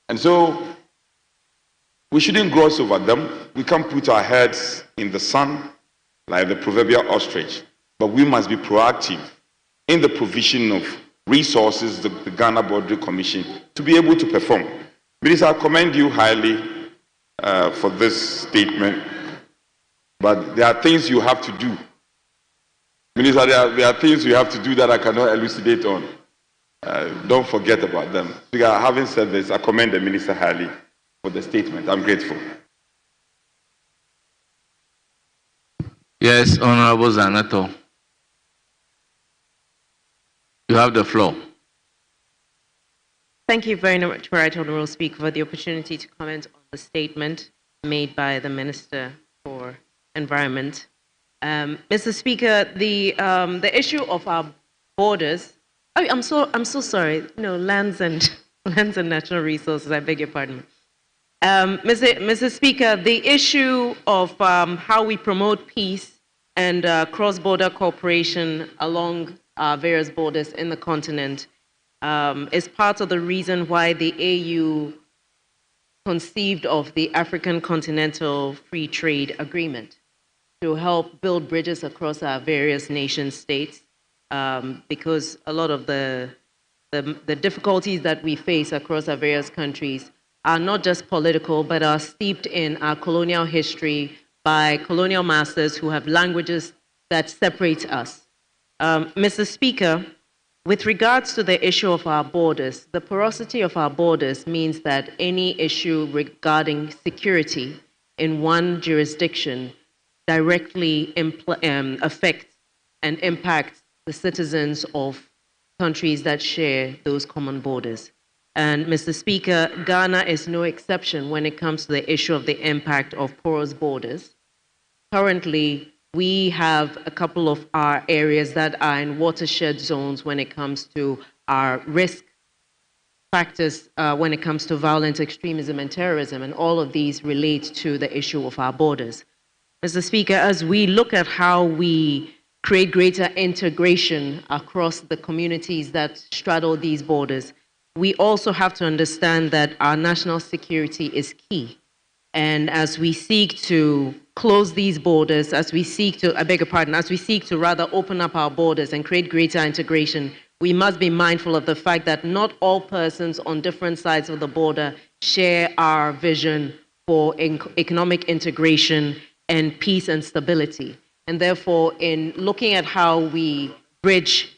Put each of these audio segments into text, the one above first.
And so we shouldn't gloss over them. We can't put our heads in the sun like the proverbial ostrich, but we must be proactive in the provision of resources, the Ghana Boundary Commission, to be able to perform. Minister, I commend you highly for this statement, but there are things you have to do. Minister, there are things you have to do that I cannot elucidate on. Don't forget about them. Having said this, I commend the Minister highly for the statement. I'm grateful. Yes, Honorable Zanato. You have the floor. Thank you very much, Right Honorable Speaker, for the opportunity to comment on the statement made by the Minister for Environment. Mr. Speaker, the issue of our borders. Oh, I'm so sorry. No, lands and natural resources. I beg your pardon. Mr. Speaker, the issue of how we promote peace and cross-border cooperation along various borders in the continent is part of the reason why the AU conceived of the African Continental Free Trade Agreement to help build bridges across our various nation states, because a lot of the difficulties that we face across our various countries are not just political, but are steeped in our colonial history by colonial masters who have languages that separate us. Mr. Speaker, with regards to the issue of our borders, the porosity of our borders means that any issue regarding security in one jurisdiction directly affects and impacts the citizens of countries that share those common borders. And Mr. Speaker, Ghana is no exception when it comes to the issue of the impact of porous borders. Currently, we have a couple of our areas that are in watershed zones when it comes to our risk factors when it comes to violent extremism and terrorism, and all of these relate to the issue of our borders. Mr. Speaker, as we look at how we create greater integration across the communities that straddle these borders, we also have to understand that our national security is key. And as we seek to close these borders, as we seek to, as we seek to rather open up our borders and create greater integration, we must be mindful of the fact that not all persons on different sides of the border share our vision for economic integration and peace and stability. And therefore, in looking at how we bridge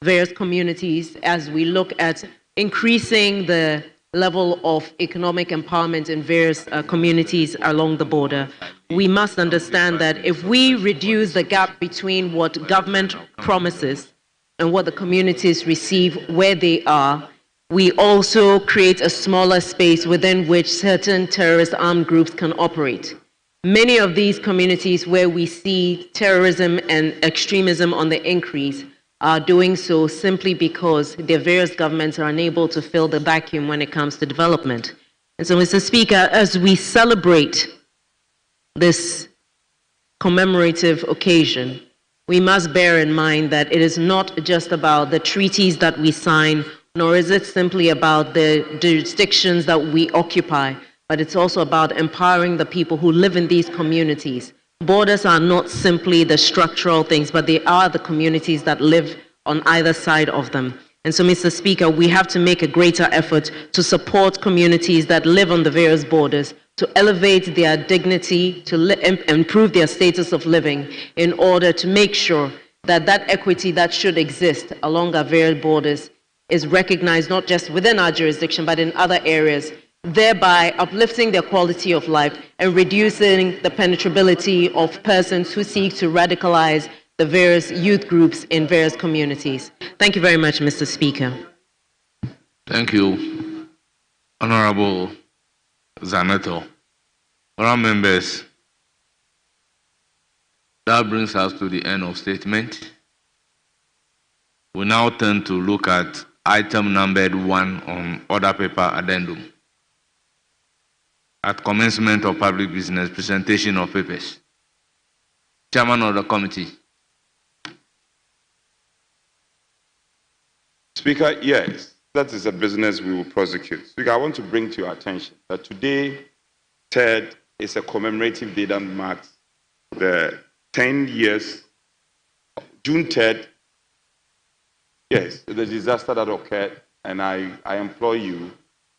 various communities, as we look at increasing the level of economic empowerment in various communities along the border, we must understand that if we reduce the gap between what government promises and what the communities receive where they are, we also create a smaller space within which certain terrorist armed groups can operate. Many of these communities where we see terrorism and extremism on the increase are doing so simply because their various governments are unable to fill the vacuum when it comes to development. And so, Mr. Speaker, as we celebrate this commemorative occasion, we must bear in mind that it is not just about the treaties that we sign, nor is it simply about the jurisdictions that we occupy, but it's also about empowering the people who live in these communities. Borders are not simply the structural things, but they are the communities that live on either side of them. And so, Mr. Speaker, we have to make a greater effort to support communities that live on the various borders, to elevate their dignity, to improve their status of living, in order to make sure that that equity that should exist along our various borders is recognized not just within our jurisdiction, but in other areas, thereby uplifting their quality of life and reducing the penetrability of persons who seek to radicalize the various youth groups in various communities. Thank you very much, Mr. Speaker. Thank you, Honorable Zanato. Honorable members, that brings us to the end of statement. We now turn to look at item numbered 1 on order paper addendum. At commencement of public business, presentation of papers. Chairman of the committee. Speaker, yes. that is a business we will prosecute. Speaker, I want to bring to your attention that today, 3rd, is a commemorative day that marks the 10 years, June 3rd, yes, the disaster that occurred, and I implore you,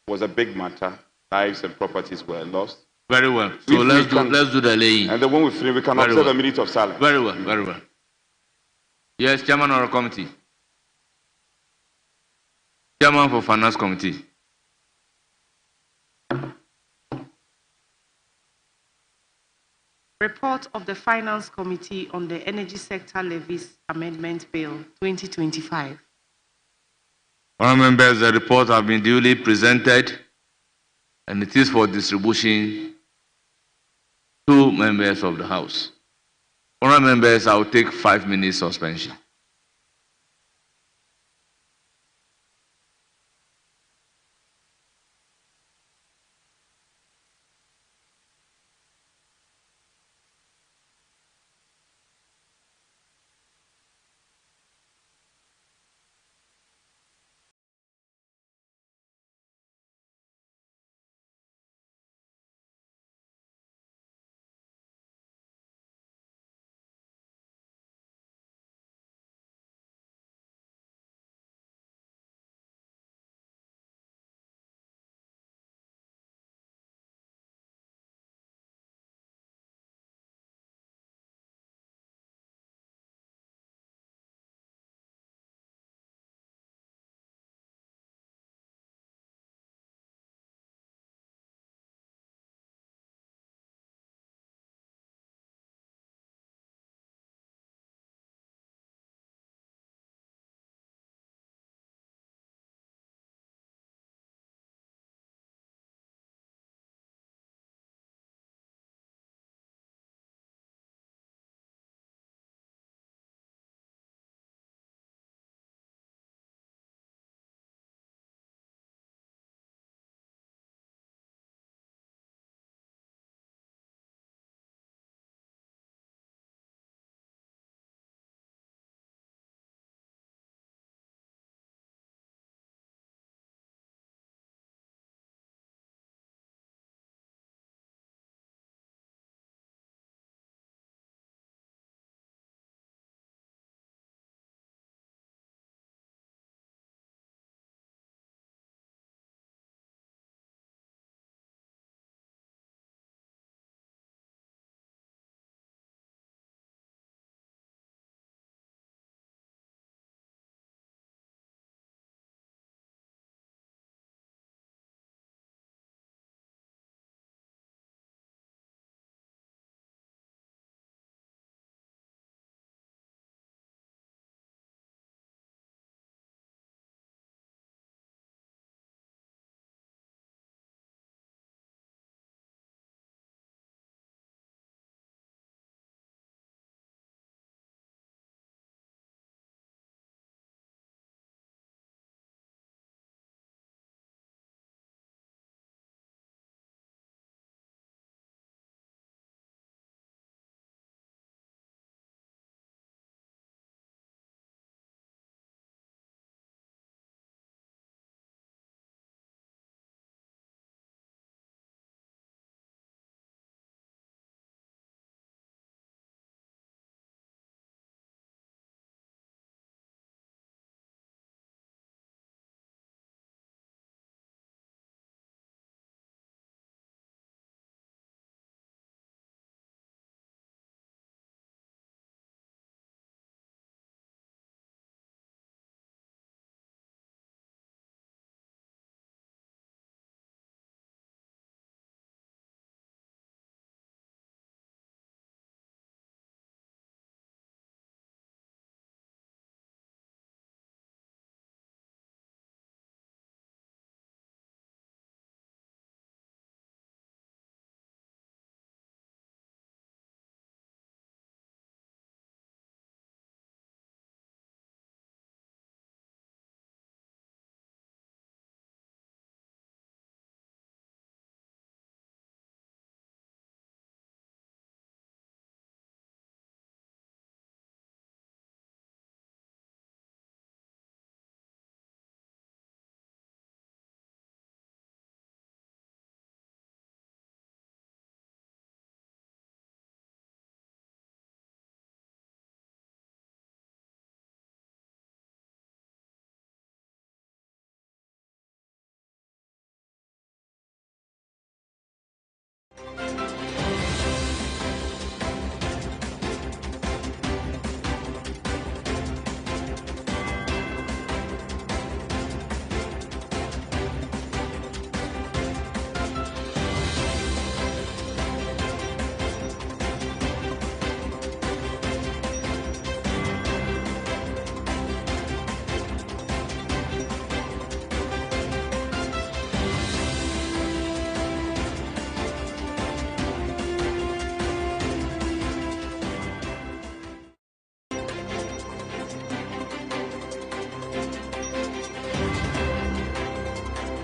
was a big matter. Lives and properties were lost. Very well. So let's do the laying. And then when we finish, we can Very observe well. a minute of silence. Very well, very well. Yes, Chairman of the committee. Chairman for Finance Committee. Report of the Finance Committee on the Energy Sector Levies Amendment Bill 2025. Honourable members, the report has been duly presented and it is for distribution to members of the House. Honourable members, I will take 5 minutes suspension.